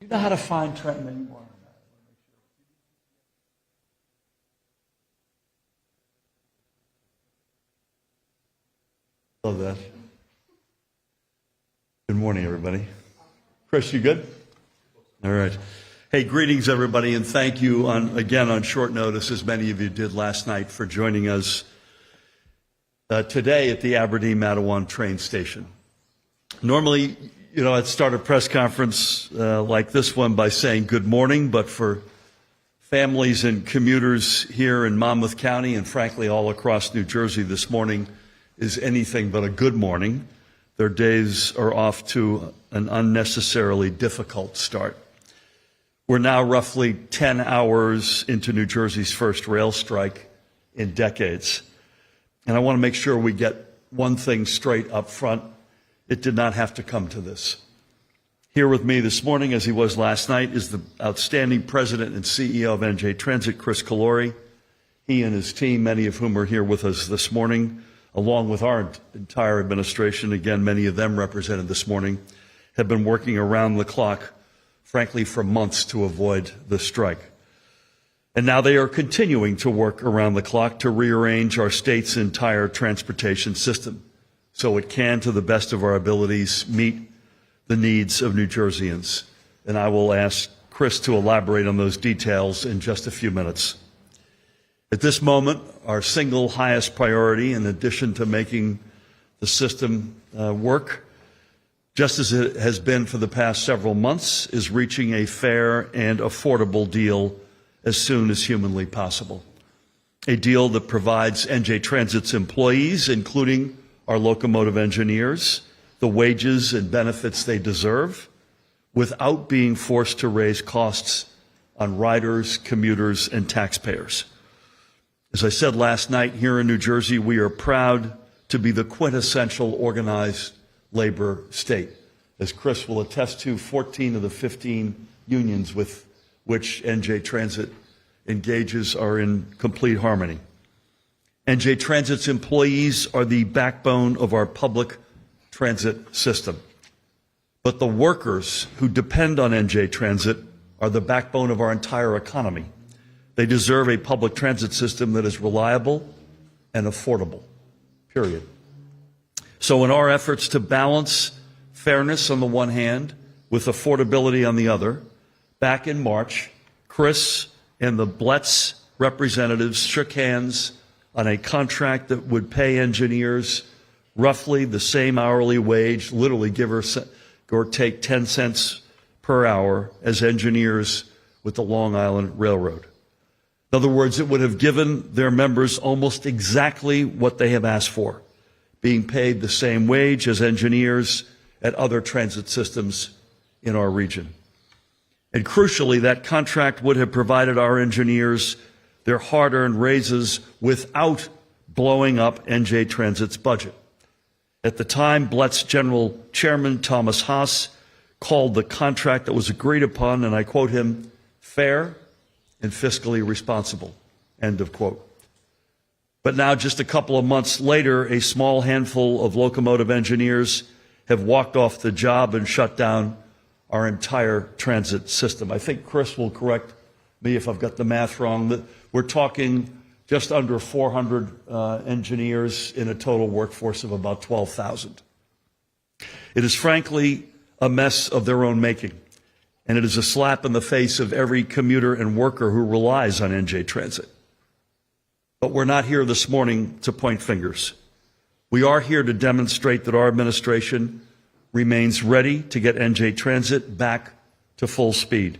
You know how to find Trenton anymore? Love that. Good morning, everybody. Chris, you good? All right. Hey, greetings, everybody, and thank you again on short notice, as many of you did last night, for joining us today at the Aberdeen-Matawan train station. Normally, I'd start a press conference like this one by saying good morning, but for families and commuters here in Monmouth County and frankly all across New Jersey, this morning is anything but a good morning. Their days are off to an unnecessarily difficult start. We're now roughly 10 hours into New Jersey's first rail strike in decades. And I want to make sure we get one thing straight up front. It did not have to come to this. Here with me this morning, as he was last night, is the outstanding president and CEO of NJ Transit, Chris Kolluri. He and his team, many of whom are here with us this morning, along with our entire administration, again, many of them represented this morning, have been working around the clock, frankly, for months to avoid the strike. And now they are continuing to work around the clock to rearrange our state's entire transportation system so it can, to the best of our abilities, meet the needs of New Jerseyans. And I will ask Chris to elaborate on those details in just a few minutes. At this moment, our single highest priority, in addition to making the system work, just as it has been for the past several months, is reaching a fair and affordable deal as soon as humanly possible. A deal that provides NJ Transit's employees, including our locomotive engineers, the wages and benefits they deserve, without being forced to raise costs on riders, commuters, and taxpayers. As I said last night, here in New Jersey, we are proud to be the quintessential organized labor state. As Chris will attest to, 14 of the 15 unions with which NJ Transit engages are in complete harmony. NJ Transit's employees are the backbone of our public transit system. But the workers who depend on NJ Transit are the backbone of our entire economy. They deserve a public transit system that is reliable and affordable, period. So in our efforts to balance fairness on the one hand with affordability on the other, back in March, Chris and the Bletz representatives shook hands on a contract that would pay engineers roughly the same hourly wage, literally give or take 10 cents per hour, as engineers with the Long Island Railroad. In other words, it would have given their members almost exactly what they have asked for, being paid the same wage as engineers at other transit systems in our region. And crucially, that contract would have provided our engineers their hard-earned raises without blowing up NJ Transit's budget. At the time, Bletz General Chairman Thomas Haas called the contract that was agreed upon, and I quote him, fair and fiscally responsible, end of quote. But now, just a couple of months later, a small handful of locomotive engineers have walked off the job and shut down our entire transit system. I think Chris will correct me if I've got the math wrong. We're talking just under 400 engineers in a total workforce of about 12,000. It is frankly a mess of their own making. And it is a slap in the face of every commuter and worker who relies on NJ Transit. But we're not here this morning to point fingers. We are here to demonstrate that our administration remains ready to get NJ Transit back to full speed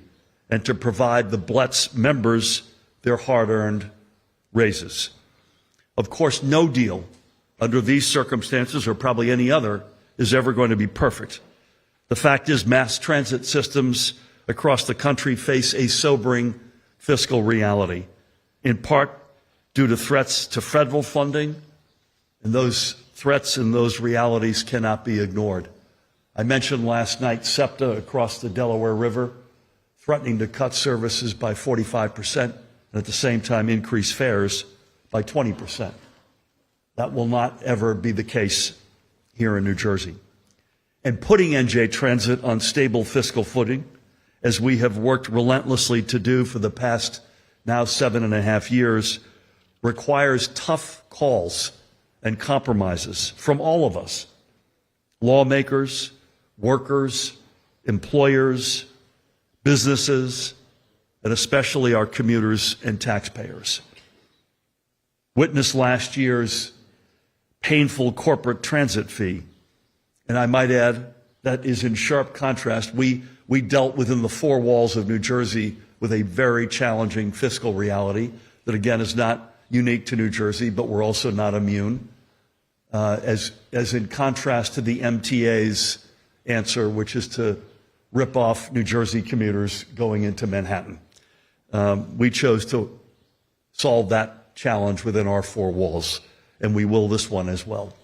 and to provide the Bletz members their hard-earned raises. Of course, no deal under these circumstances, or probably any other, is ever going to be perfect. The fact is, mass transit systems across the country face a sobering fiscal reality, in part due to threats to federal funding, and those threats and those realities cannot be ignored. I mentioned last night SEPTA across the Delaware River threatening to cut services by 45% and at the same time increase fares by 20%. That will not ever be the case here in New Jersey. And putting NJ Transit on stable fiscal footing as we have worked relentlessly to do for the past now 7.5 years, requires tough calls and compromises from all of us, lawmakers, workers, employers, businesses, and especially our commuters and taxpayers. Witness last year's painful corporate transit fee. And I might add, that is in sharp contrast. We dealt within the four walls of New Jersey with a very challenging fiscal reality that, again, is not unique to New Jersey, but we're also not immune, as in contrast to the MTA's answer, which is to rip off New Jersey commuters going into Manhattan. We chose to solve that challenge within our four walls, and we will this one as well.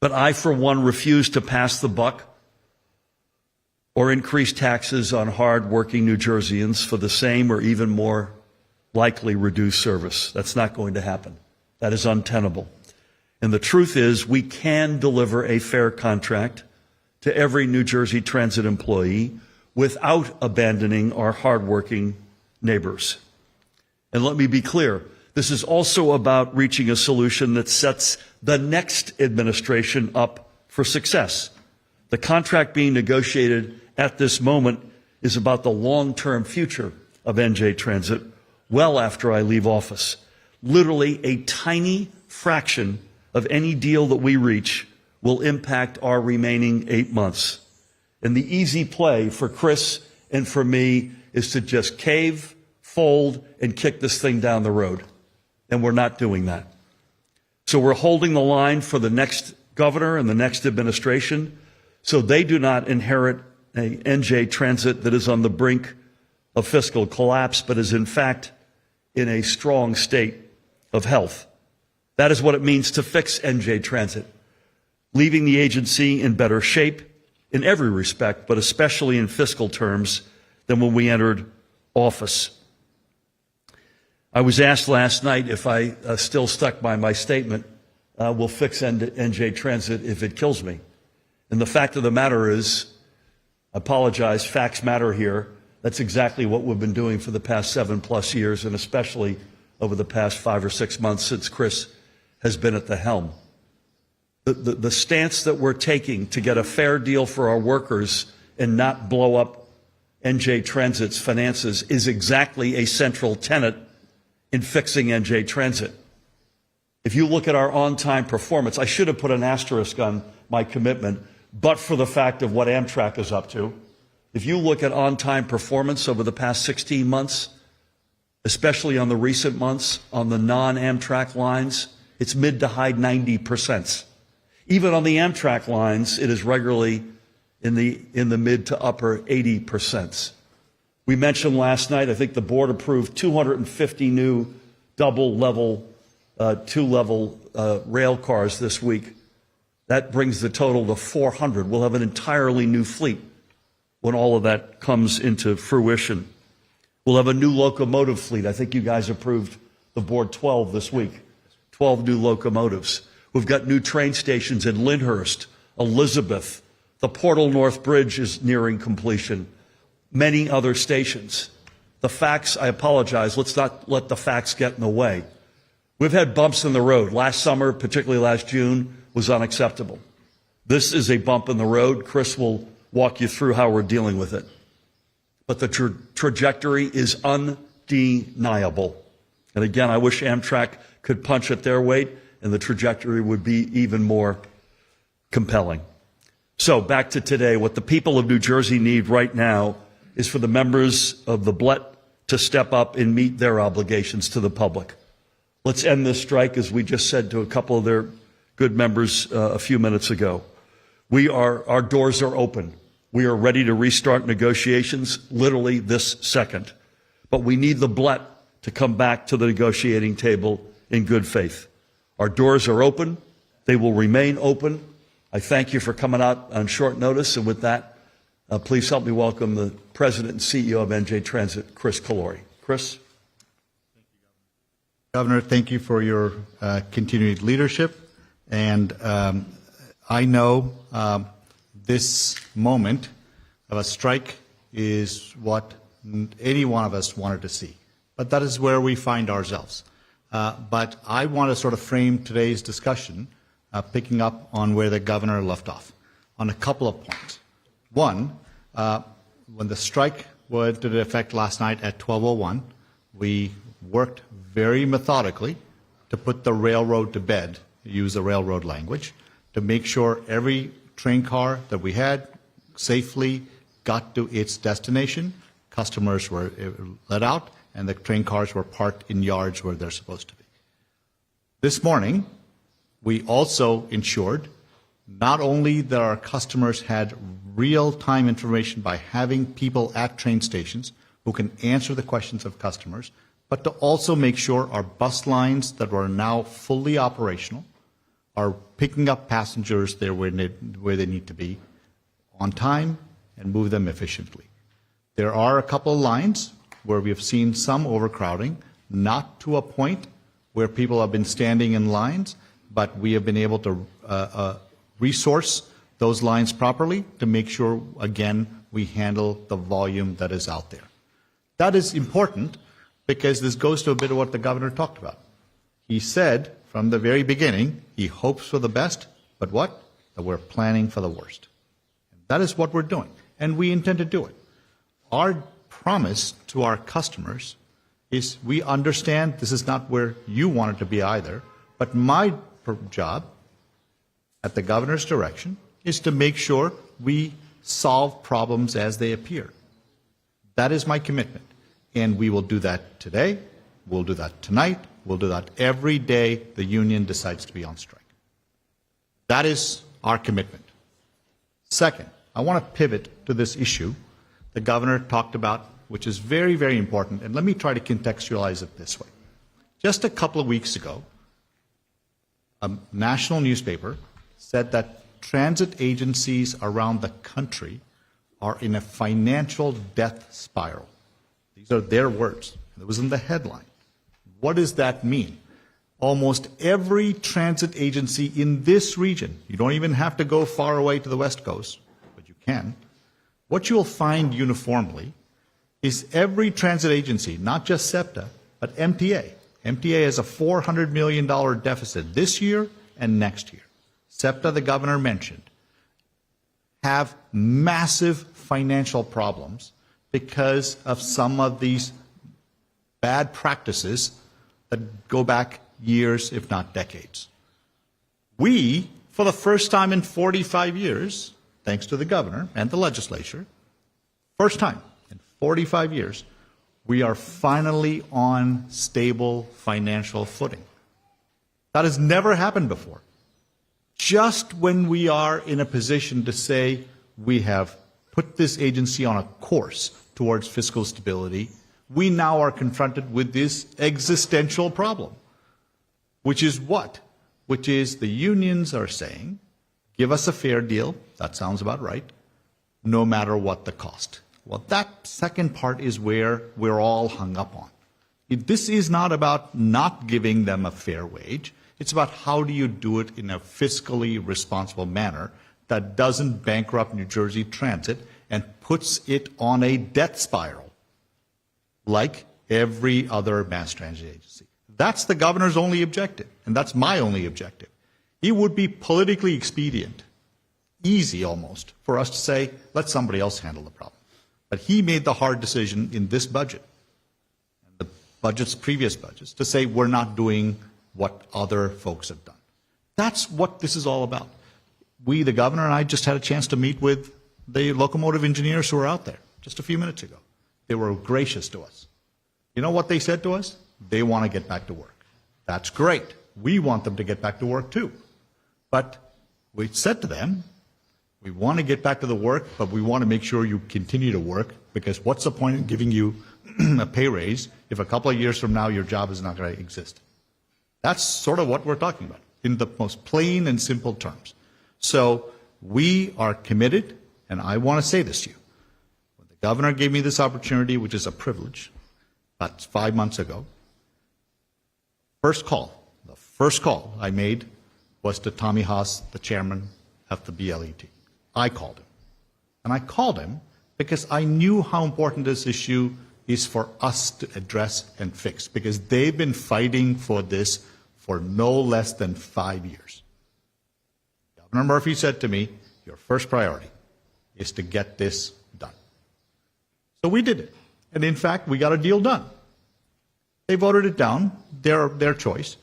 But I, for one, refuse to pass the buck or increase taxes on hard-working New Jerseyans for the same or even more likely reduced service. That's not going to happen. That is untenable. And the truth is, we can deliver a fair contract to every New Jersey Transit employee without abandoning our hardworking neighbors. And let me be clear, this is also about reaching a solution that sets the next administration up for success. The contract being negotiated at this moment is about the long-term future of NJ Transit well after I leave office. Literally a tiny fraction of any deal that we reach will impact our remaining 8 months. And the easy play for Chris and for me is to just cave, fold, and kick this thing down the road. And we're not doing that. So we're holding the line for the next governor and the next administration so they do not inherit a NJ Transit that is on the brink of fiscal collapse, but is in fact in a strong state of health. That is what it means to fix NJ Transit, leaving the agency in better shape in every respect, but especially in fiscal terms, than when we entered office. I was asked last night if I still stuck by my statement, we'll fix NJ Transit if it kills me. And the fact of the matter is, I apologize, facts matter here. That's exactly what we've been doing for the past 7+ years, and especially over the past 5 or 6 months since Chris has been at the helm. The stance that we're taking to get a fair deal for our workers and not blow up NJ Transit's finances is exactly a central tenet in fixing NJ Transit. If you look at our on-time performance, I should have put an asterisk on my commitment, but for the fact of what Amtrak is up to. If you look at on-time performance over the past 16 months, especially on the recent months, on the non-Amtrak lines, it's mid to high 90%. Even on the Amtrak lines, it is regularly in the mid to upper 80%. We mentioned last night, I think the board approved 250 new double-level, two-level rail cars this week. That brings the total to 400. We'll have an entirely new fleet when all of that comes into fruition. We'll have a new locomotive fleet. I think you guys approved the board 12 this week, 12 new locomotives. We've got new train stations in Lyndhurst, Elizabeth. The Portal North Bridge is nearing completion. Many other stations. The facts, I apologize, let's not let the facts get in the way. We've had bumps in the road. Last summer, particularly last June, was unacceptable. This is a bump in the road. Chris will walk you through how we're dealing with it. But the trajectory is undeniable. And again, I wish Amtrak could punch at their weight, and the trajectory would be even more compelling. So back to today, what the people of New Jersey need right now is for the members of the BLET to step up and meet their obligations to the public. Let's end this strike, as we just said to a couple of their good members a few minutes ago. Our doors are open. We are ready to restart negotiations literally this second. But we need the BLET to come back to the negotiating table in good faith. Our doors are open. They will remain open. I thank you for coming out on short notice. And with that, please help me welcome the President and CEO of NJ Transit, Chris Kolluri. Chris? Governor, thank you for your continued leadership. And I know this moment of a strike is what any one of us wanted to see. But that is where we find ourselves. But I want to sort of frame today's discussion picking up on where the governor left off on a couple of points. One, when the strike went into effect last night at 12:01, we worked very methodically to put the railroad to bed, use the railroad language, to make sure every train car that we had safely got to its destination. Customers were let out, and the train cars were parked in yards where they're supposed to be. This morning, we also ensured not only that our customers had real-time information by having people at train stations who can answer the questions of customers, but to also make sure our bus lines that are now fully operational are picking up passengers there where they need to be on time and move them efficiently. There are a couple of lines where we have seen some overcrowding, not to a point where people have been standing in lines, but we have been able to resource those lines properly to make sure, again, we handle the volume that is out there. That is important because this goes to a bit of what the governor talked about. He said from the very beginning, he hopes for the best, but what? That we're planning for the worst. That is what we're doing, and we intend to do it. Our promise to our customers is we understand this is not where you want it to be either, but my job at the governor's direction is to make sure we solve problems as they appear. That is my commitment. And we will do that today, we'll do that tonight, we'll do that every day the union decides to be on strike. That is our commitment. Second, I want to pivot to this issue the governor talked about, which is very, very important, and let me try to contextualize it this way. Just a couple of weeks ago, a national newspaper said that transit agencies around the country are in a financial death spiral. These are their words. It was in the headline. What does that mean? Almost every transit agency in this region, you don't even have to go far away to the West Coast, but you can. What you'll find uniformly is every transit agency, not just SEPTA, but MTA. MTA has a $400 million deficit this year and next year. SEPTA, the governor mentioned, have massive financial problems because of some of these bad practices that go back years, if not decades. We, for the first time in 45 years, thanks to the governor and the legislature, first time in 45 years, we are finally on stable financial footing. That has never happened before. Just when we are in a position to say we have put this agency on a course towards fiscal stability, we now are confronted with this existential problem, which is what? Which is the unions are saying, give us a fair deal, that sounds about right, no matter what the cost. Well, that second part is where we're all hung up on. This is not about not giving them a fair wage. It's about how do you do it in a fiscally responsible manner that doesn't bankrupt New Jersey Transit and puts it on a debt spiral like every other mass transit agency. That's the governor's only objective, and that's my only objective. It would be politically expedient, easy almost, for us to say, let somebody else handle the problem. But he made the hard decision in this budget, and the budgets, previous budgets, to say we're not doing what other folks have done. That's what this is all about. We, the governor and I, just had a chance to meet with the locomotive engineers who were out there just a few minutes ago. They were gracious to us. You know what they said to us? They want to get back to work. That's great. We want them to get back to work too. But we said to them, we want to get back to the work, but we want to make sure you continue to work, because what's the point in giving you a pay raise if a couple of years from now your job is not going to exist? That's sort of what we're talking about in the most plain and simple terms. So we are committed, and I want to say this to you. When the governor gave me this opportunity, which is a privilege, about 5 months ago, the first call I made was to Tommy Haas, the chairman of the BLET. I called him. And I called him because I knew how important this issue is for us to address and fix, because they've been fighting for this for no less than 5 years. Governor Murphy said to me, your first priority is to get this done. So we did it. And in fact, we got a deal done. They voted it down, their choice.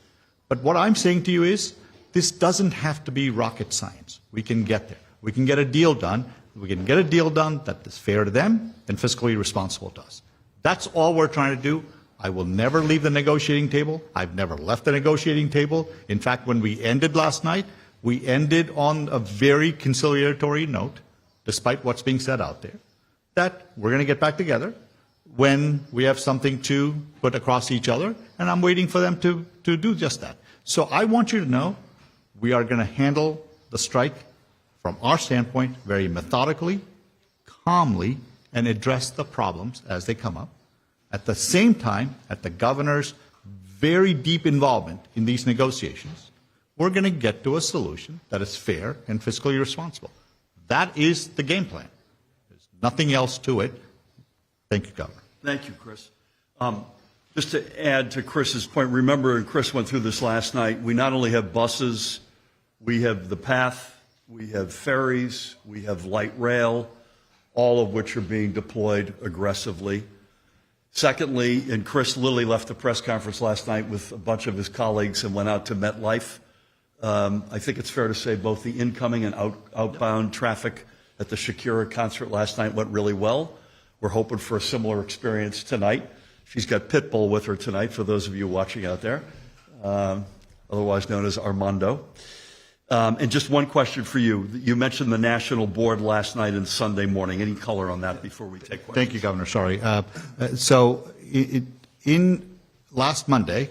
But what I'm saying to you is, this doesn't have to be rocket science. We can get there. We can get a deal done. We can get a deal done that is fair to them and fiscally responsible to us. That's all we're trying to do. I will never leave the negotiating table. I've never left the negotiating table. In fact, when we ended last night, we ended on a very conciliatory note, despite what's being said out there, that we're going to get back together when we have something to put across each other, and I'm waiting for them to do just that. So I want you to know we are going to handle the strike from our standpoint very methodically, calmly, and address the problems as they come up. At the same time, at the governor's very deep involvement in these negotiations, we're going to get to a solution that is fair and fiscally responsible. That is the game plan. There's nothing else to it. Thank you, Governor. Thank you, Chris. Just to add to Chris's point, remember, and Chris went through this last night, we not only have buses, we have the path, we have ferries, we have light rail, all of which are being deployed aggressively. Secondly, and Chris literally left the press conference last night with a bunch of his colleagues and went out to MetLife. I think it's fair to say both the incoming and outbound traffic at the Shakira concert last night went really well. We're hoping for a similar experience tonight. She's got Pitbull with her tonight, for those of you watching out there, otherwise known as Armando. And just one question for you. You mentioned the National Board last night and Sunday morning. Any color on that before we take questions? Thank you, Governor. Sorry. So in last Monday,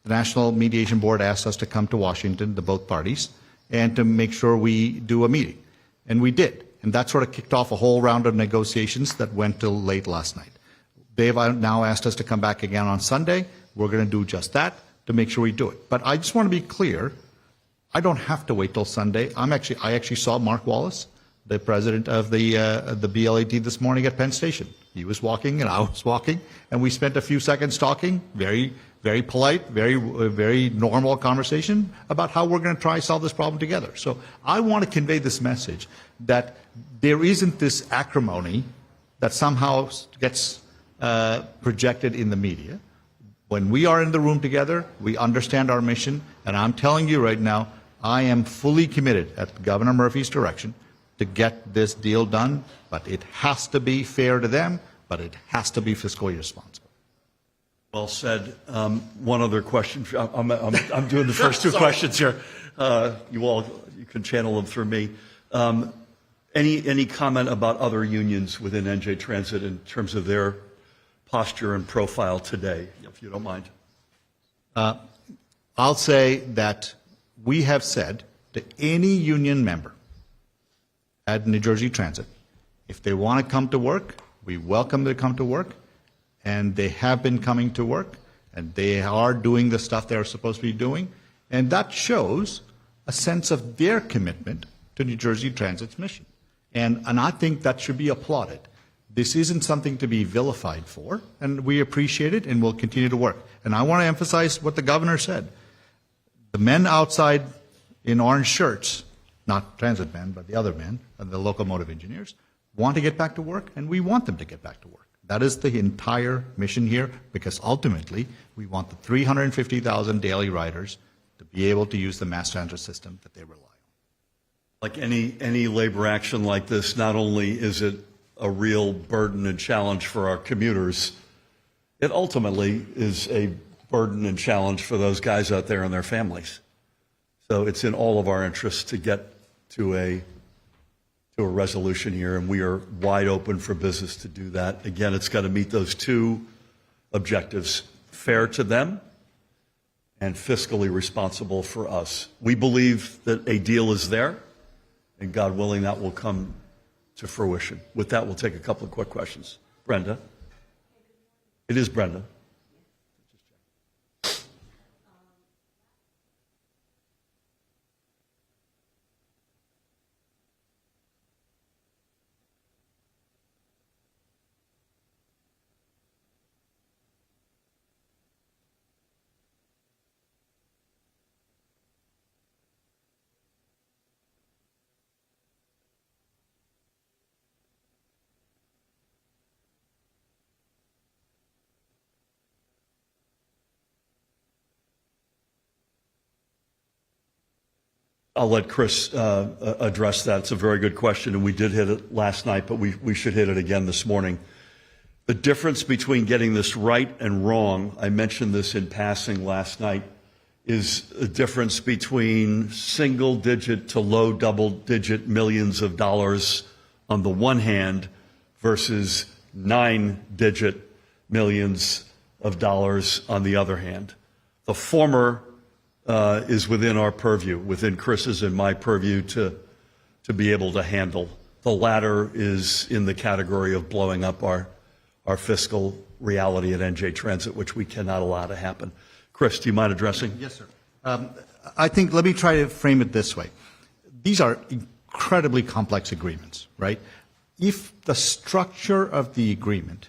the National Mediation Board asked us to come to Washington, the both parties, and to make sure we do a meeting. And we did. And that sort of kicked off a whole round of negotiations that went till late last night. They've now asked us to come back again on Sunday. We're going to do just that to make sure we do it. But I just want to be clear, I don't have to wait till Sunday. I actually saw Mark Wallace, the president of the BLAT, this morning at Penn Station. He was walking and I was walking, and we spent a few seconds talking, very, very polite, very normal conversation about how we're going to try to solve this problem together. So I want to convey this message that there isn't this acrimony that somehow gets projected in the media. When we are in the room together, we understand our mission, and I'm telling you right now, I am fully committed at Governor Murphy's direction to get this deal done, but it has to be fair to them, but it has to be fiscally responsible. Well said. One other question. I'm doing the first two questions here. You can channel them through me. Any comment about other unions within NJ Transit in terms of their posture and profile today, if you don't mind? I'll say that we have said to any union member at New Jersey Transit, if they want to come to work, we welcome them to come to work, and they have been coming to work, and they are doing the stuff they're supposed to be doing, and that shows a sense of their commitment to New Jersey Transit's mission. And I think that should be applauded. This isn't something to be vilified for, and we appreciate it, and we'll continue to work. And I want to emphasize what the governor said. The men outside in orange shirts, not transit men, but the other men, the locomotive engineers, want to get back to work, and we want them to get back to work. That is the entire mission here, because ultimately we want the 350,000 daily riders to be able to use the mass transit system that they rely on. Like any labor action like this, not only is it a real burden and challenge for our commuters, it ultimately is a burden and challenge for those guys out there and their families. So it's in all of our interests to get to a resolution here, and we are wide open for business to do that. Again, it's got to meet those two objectives: fair to them and fiscally responsible for us. We believe that a deal is there, and God willing, that will come to fruition. With that, we'll take a couple of quick questions. Brenda. It is Brenda. I'll let Chris address that. It's a very good question, and we did hit it last night, but we should hit it again this morning. The difference between getting this right and wrong, I mentioned this in passing last night, is a difference between single-digit to low double-digit millions of dollars on the one hand versus 9-digit millions of dollars on the other hand. The former is within our purview, within Chris's and my purview to be able to handle. The latter is in the category of blowing up our fiscal reality at NJ Transit, which we cannot allow to happen. Chris, do you mind addressing? Yes, sir. I think, let me try to frame it this way. These are incredibly complex agreements, right? If the structure of the agreement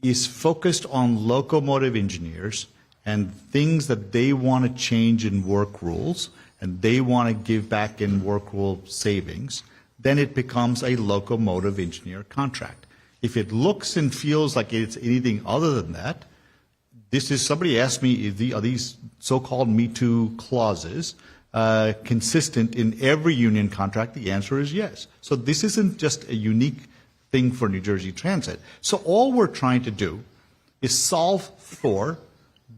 is focused on locomotive engineers and things that they want to change in work rules and they want to give back in work rule savings, then it becomes a locomotive engineer contract. If it looks and feels like it's anything other than that, this is, somebody asked me, are these so-called Me Too clauses consistent in every union contract? The answer is yes. So this isn't just a unique thing for New Jersey Transit. So all we're trying to do is solve for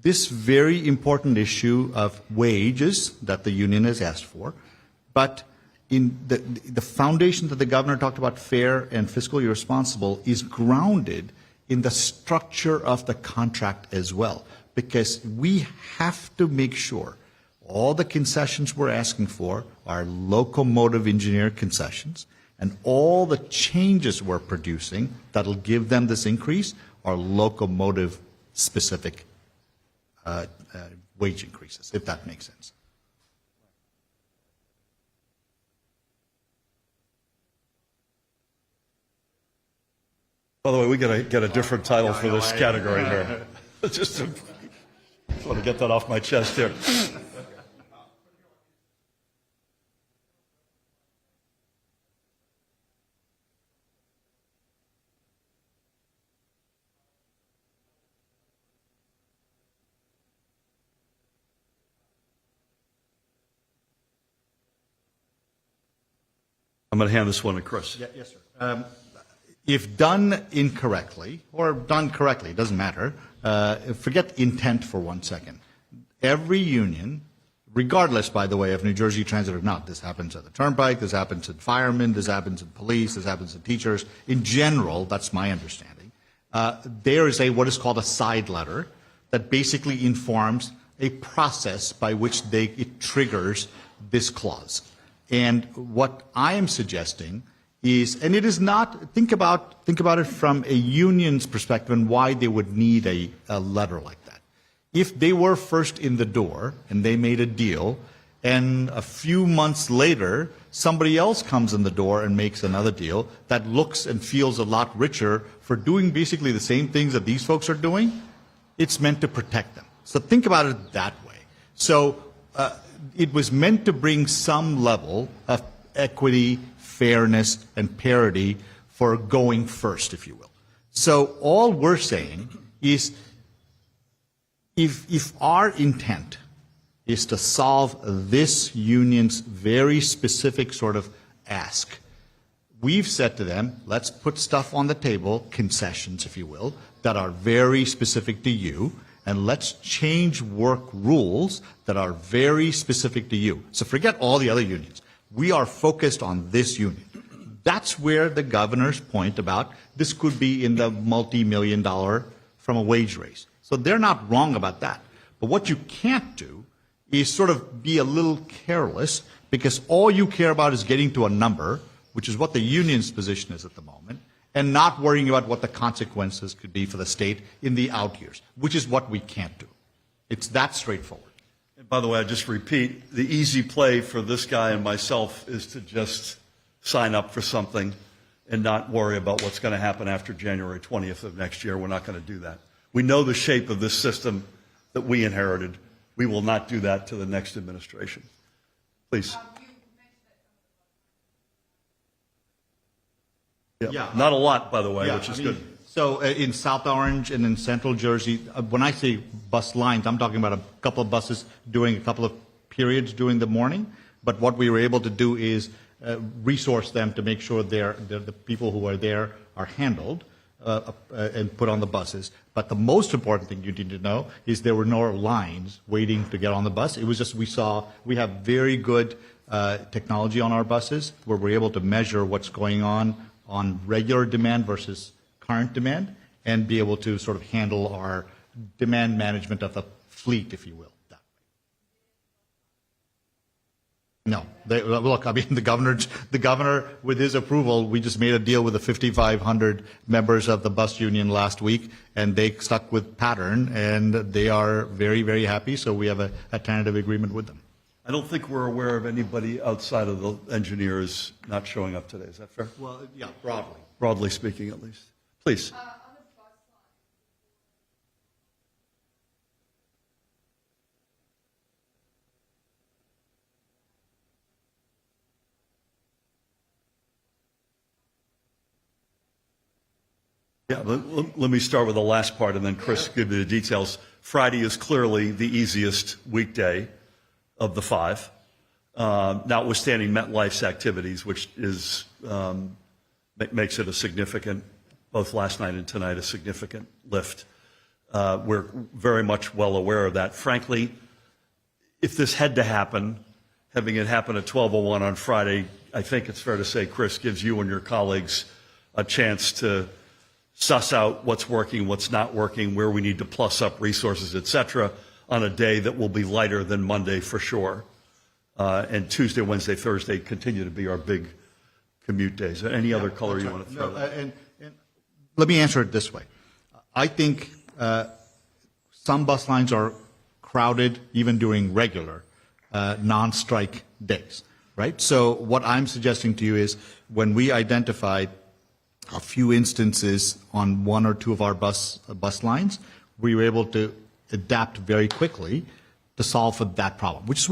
this very important issue of wages that the union has asked for, but in the foundation that the governor talked about, fair and fiscally responsible, is grounded in the structure of the contract as well, because we have to make sure all the concessions we're asking for are locomotive engineer concessions, and all the changes we're producing that'll give them this increase are locomotive specific wage increases, if that makes sense. By the way, we gotta get a different title for this category here. Just want to get that off my chest here. I'm going to hand this one to Chris. Yeah, yes, sir. If done incorrectly, or done correctly, it doesn't matter, forget intent for 1 second. Every union, regardless, by the way, of New Jersey Transit or not, this happens at the Turnpike, this happens in firemen, this happens in police, this happens in teachers. In general, that's my understanding, there is what is called a side letter that basically informs a process by which it triggers this clause. And what I am suggesting is, and it is not, think about it from a union's perspective and why they would need a letter like that. If they were first in the door and they made a deal, and a few months later somebody else comes in the door and makes another deal that looks and feels a lot richer for doing basically the same things that these folks are doing, it's meant to protect them. So think about it that way. So it was meant to bring some level of equity, fairness, and parity for going first, if you will. So all we're saying is if our intent is to solve this union's very specific sort of ask, we've said to them, let's put stuff on the table, concessions, if you will, that are very specific to you, and let's change work rules that are very specific to you. So forget all the other unions. We are focused on this union. That's where the governor's point about this could be in the multi-million dollar from a wage raise. So they're not wrong about that. But what you can't do is sort of be a little careless, because all you care about is getting to a number, which is what the union's position is at the moment, and not worrying about what the consequences could be for the state in the out years, which is what we can't do. It's that straightforward. And by the way, I just repeat, the easy play for this guy and myself is to just sign up for something and not worry about what's going to happen after January 20th of next year. We're not going to do that. We know the shape of this system that we inherited. We will not do that to the next administration. Please. Yeah. Not a lot, by the way, which is good. So in South Orange and in Central Jersey, when I say bus lines, I'm talking about a couple of buses doing a couple of periods during the morning. But what we were able to do is resource them to make sure the people who are there are handled and put on the buses. But the most important thing you need to know is there were no lines waiting to get on the bus. It was just we have very good technology on our buses where we're able to measure what's going on regular demand versus current demand and be able to sort of handle our demand management of the fleet, if you will. No. Look, I mean, the governor, with his approval, we just made a deal with the 5,500 members of the bus union last week, and they stuck with pattern, and they are very, very happy, so we have a tentative agreement with them. I don't think we're aware of anybody outside of the engineers not showing up today. Is that fair? Well, yeah, broadly. Broadly speaking, at least. Please. Yeah, let me start with the last part, and then Chris give you the details. Friday is clearly the easiest weekday of the 5, notwithstanding MetLife's activities, which is makes it a significant, both last night and tonight, a significant lift. We're very much well aware of that. Frankly, if this had to happen, having it happen at 12:01 on Friday, I think it's fair to say, Chris, gives you and your colleagues a chance to suss out what's working, what's not working, where we need to plus up resources, et cetera, on a day that will be lighter than Monday for sure. And Tuesday, Wednesday, Thursday continue to be our big commute days. Any other color you want to throw? And let me answer it this way. I think some bus lines are crowded even during regular non-strike days, right? So what I'm suggesting to you is when we identified a few instances on one or two of our bus lines, we were able to adapt very quickly to solve for that problem, which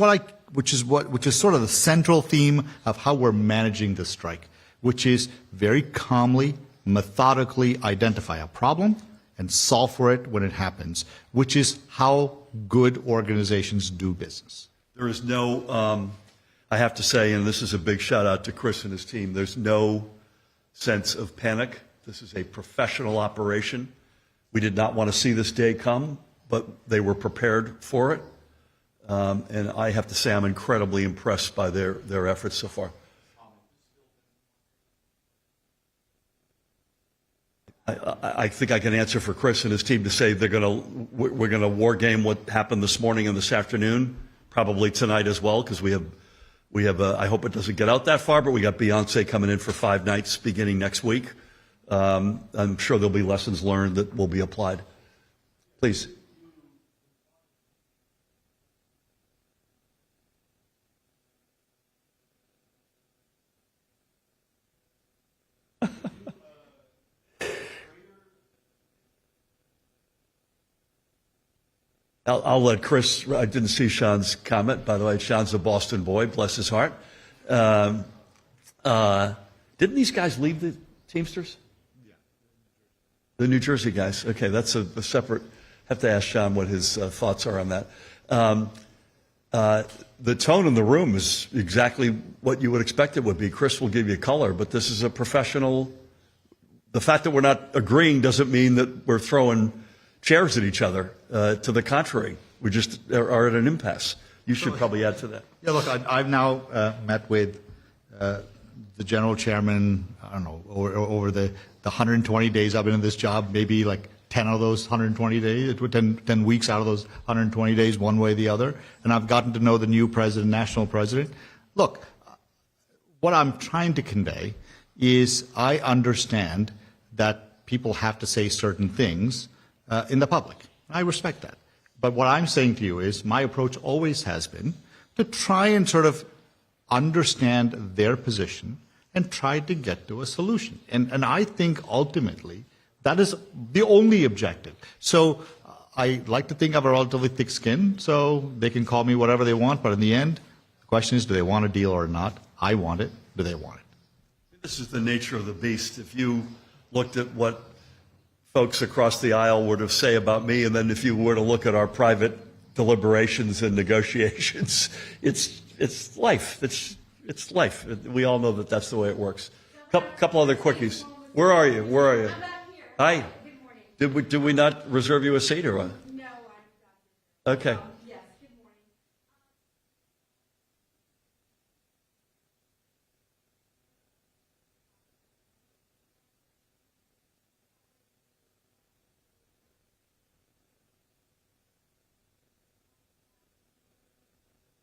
is sort of the central theme of how we're managing the strike, which is very calmly, methodically identify a problem and solve for it when it happens, which is how good organizations do business. There is no, I have to say, and this is a big shout out to Chris and his team, there's no sense of panic. This is a professional operation. We did not want to see this day come, but they were prepared for it. And I have to say I'm incredibly impressed by their efforts so far. I think I can answer for Chris and his team to say we're going to war game what happened this morning and this afternoon, probably tonight as well, because we have I hope it doesn't get out that far, but we got Beyonce coming in for 5 nights beginning next week. I'm sure there'll be lessons learned that will be applied. Please. I'll let Chris, I didn't see Sean's comment, by the way. Sean's a Boston boy, bless his heart. Didn't these guys leave the Teamsters? Yeah. The New Jersey guys. Okay, that's a separate, have to ask Sean what his thoughts are on that. The tone in the room is exactly what you would expect it would be. Chris will give you color, but this is a professional, the fact that we're not agreeing doesn't mean that we're throwing chairs at each other. To the contrary, we just are at an impasse. You should probably add to that. Yeah, look, I've now met with the general chairman, I don't know, over the 120 days I've been in this job, maybe like 10 of those 120 days, 10 weeks out of those 120 days, one way or the other. And I've gotten to know the new president, national president. Look, what I'm trying to convey is I understand that people have to say certain things in the public. I respect that. But what I'm saying to you is my approach always has been to try and sort of understand their position and try to get to a solution. And I think ultimately that is the only objective. So I like to think I have a relatively thick skin, so they can call me whatever they want, but in the end, the question is, do they want a deal or not? I want it. Do they want it? This is the nature of the beast. If you looked at what folks across the aisle would have say about me, and then if you were to look at our private deliberations and negotiations, it's it's life. It's life. We all know that that's the way it works. Couple other quickies. Where are you? Where are you? I'm back here. Hi. Good morning. Did we not reserve you a seat or what? No, I'm Okay. yes, good morning.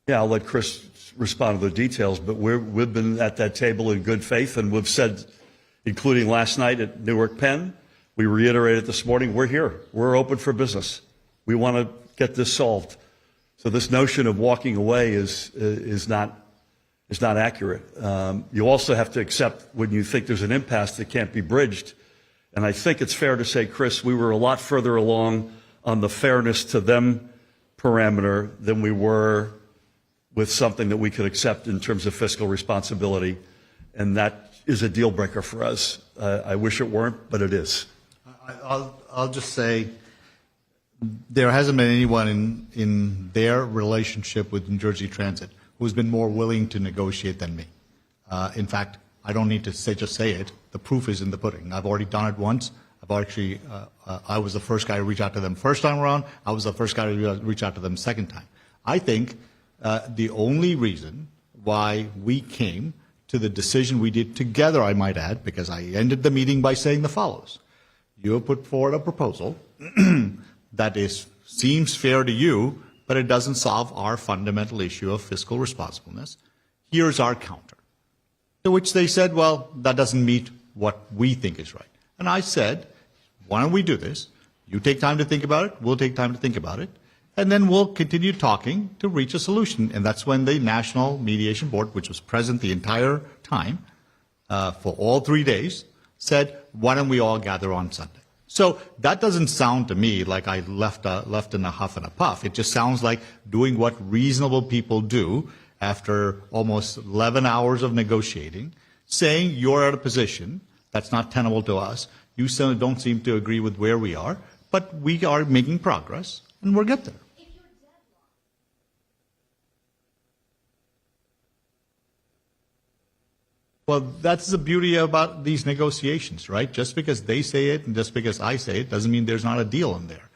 Yeah, I'll let Chris respond to the details, but we've been at that table in good faith, and we've said, including last night at Newark Penn, we reiterated this morning, we're here. We're open for business. We want to get this solved. So this notion of walking away is not accurate. You also have to accept when you think there's an impasse that can't be bridged. And I think it's fair to say, Chris, we were a lot further along on the fairness to them parameter than we were with something that we could accept in terms of fiscal responsibility. And that is a deal breaker for us. I wish it weren't, but it is. I'll just say there hasn't been anyone in their relationship with New Jersey Transit who's been more willing to negotiate than me. In fact, I don't need to just say it. The proof is in the pudding. I've already done it once. I was the first guy to reach out to them first time around. I was the first guy to reach out to them second time. I think the only reason why we came to the decision we did together, I might add, because I ended the meeting by saying the follows. You have put forward a proposal that seems fair to you, but it doesn't solve our fundamental issue of fiscal responsibleness. Here's our counter. To which they said, well, that doesn't meet what we think is right. And I said, why don't we do this? You take time to think about it, we'll take time to think about it, and then we'll continue talking to reach a solution. And that's when the National Mediation Board, which was present the entire time for all 3 days, said, why don't we all gather on Sunday? So that doesn't sound to me like I left in a huff and a puff. It just sounds like doing what reasonable people do after almost 11 hours of negotiating, saying you're at a position that's not tenable to us. You still don't seem to agree with where we are, but we are making progress, and we'll get there. Well, that's the beauty about these negotiations, right? Just because they say it and just because I say it doesn't mean there's not a deal in there.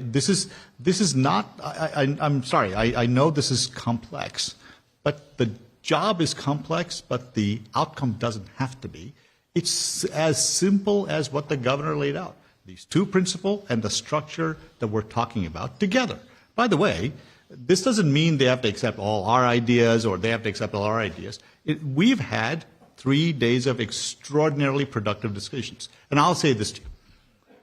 This is not, I'm sorry, I know this is complex, but the job is complex, but the outcome doesn't have to be. It's as simple as what the governor laid out. These two principles and the structure that we're talking about together. By the way, this doesn't mean they have to accept all our ideas or they have to accept all our ideas. We've had 3 days of extraordinarily productive discussions. And I'll say this to you.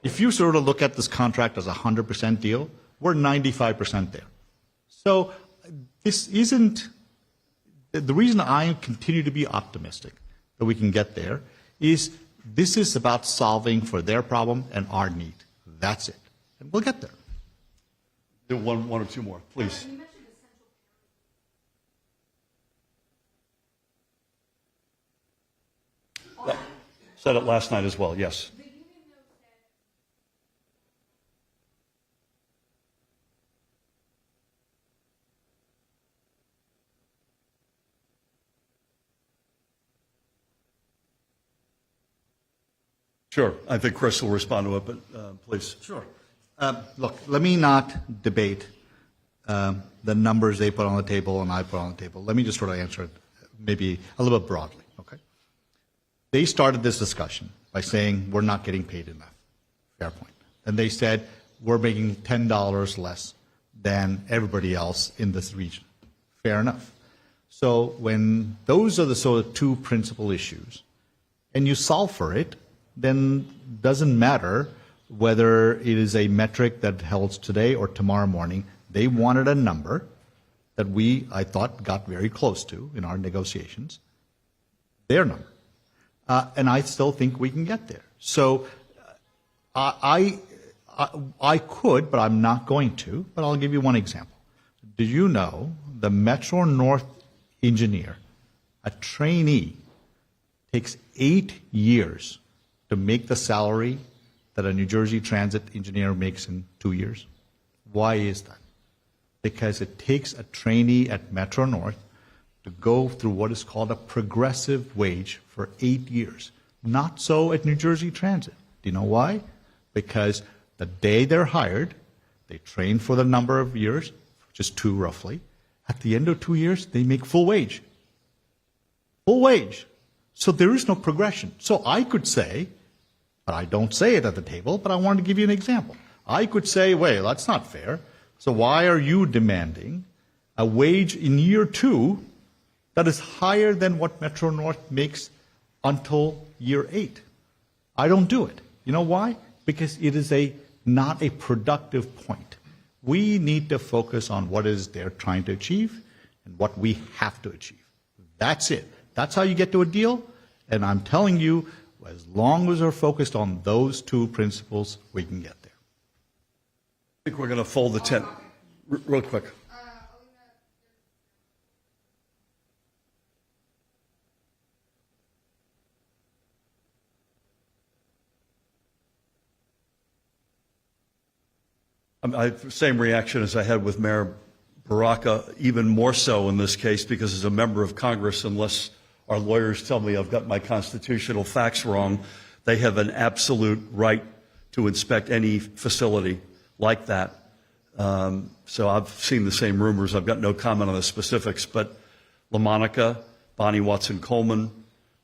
If you sort of look at this contract as a 100% deal, we're 95% there. So this isn't, the reason I continue to be optimistic that we can get there is this is about solving for their problem and our need. That's it. And we'll get there. Do one or two more, please. You mentioned essential Said it last night as well, yes. The union note said Sure. I think Chris will respond to it, but please. Sure. Look, let me not debate the numbers they put on the table and I put on the table. Let me just sort of answer it maybe a little bit broadly, okay? They started this discussion by saying we're not getting paid enough. Fair point. And they said we're making $10 less than everybody else in this region. Fair enough. So when those are the sort of two principal issues, and you solve for it, then doesn't matter whether it is a metric that holds today or tomorrow morning. They wanted a number that I thought, got very close to in our negotiations, their number. And I still think we can get there. So I could, but I'm not going to, but I'll give you one example. Did you know the Metro North engineer, a trainee, takes 8 years to make the salary that a New Jersey Transit engineer makes in 2 years? Why is that? Because it takes a trainee at Metro North to go through what is called a progressive wage for 8 years. Not so at New Jersey Transit. Do you know why? Because the day they're hired, they train for the number of years, which is 2 roughly. At the end of 2 years, they make full wage. Full wage. So there is no progression. So I could say, but I don't say it at the table, but I want to give you an example. I could say, wait, that's not fair. So why are you demanding a wage in year 2 that is higher than what Metro North makes until year 8? I don't do it. You know why? Because it is not a productive point. We need to focus on what is they're trying to achieve and what we have to achieve. That's it. That's how you get to a deal. And I'm telling you, as long as we're focused on those 2 principles, we can get there. I think we're going to fold the tent real quick. I have the same reaction as I had with Mayor Baraka, even more so in this case, because as a member of Congress, unless our lawyers tell me I've got my constitutional facts wrong, they have an absolute right to inspect any facility like that. So I've seen the same rumors. I've got no comment on the specifics, but LaMonica, Bonnie Watson-Coleman,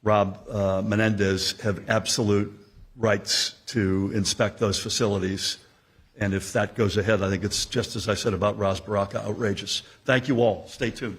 Rob Menendez have absolute rights to inspect those facilities. And if that goes ahead, I think it's just as I said about Ras Baraka, outrageous. Thank you all. Stay tuned.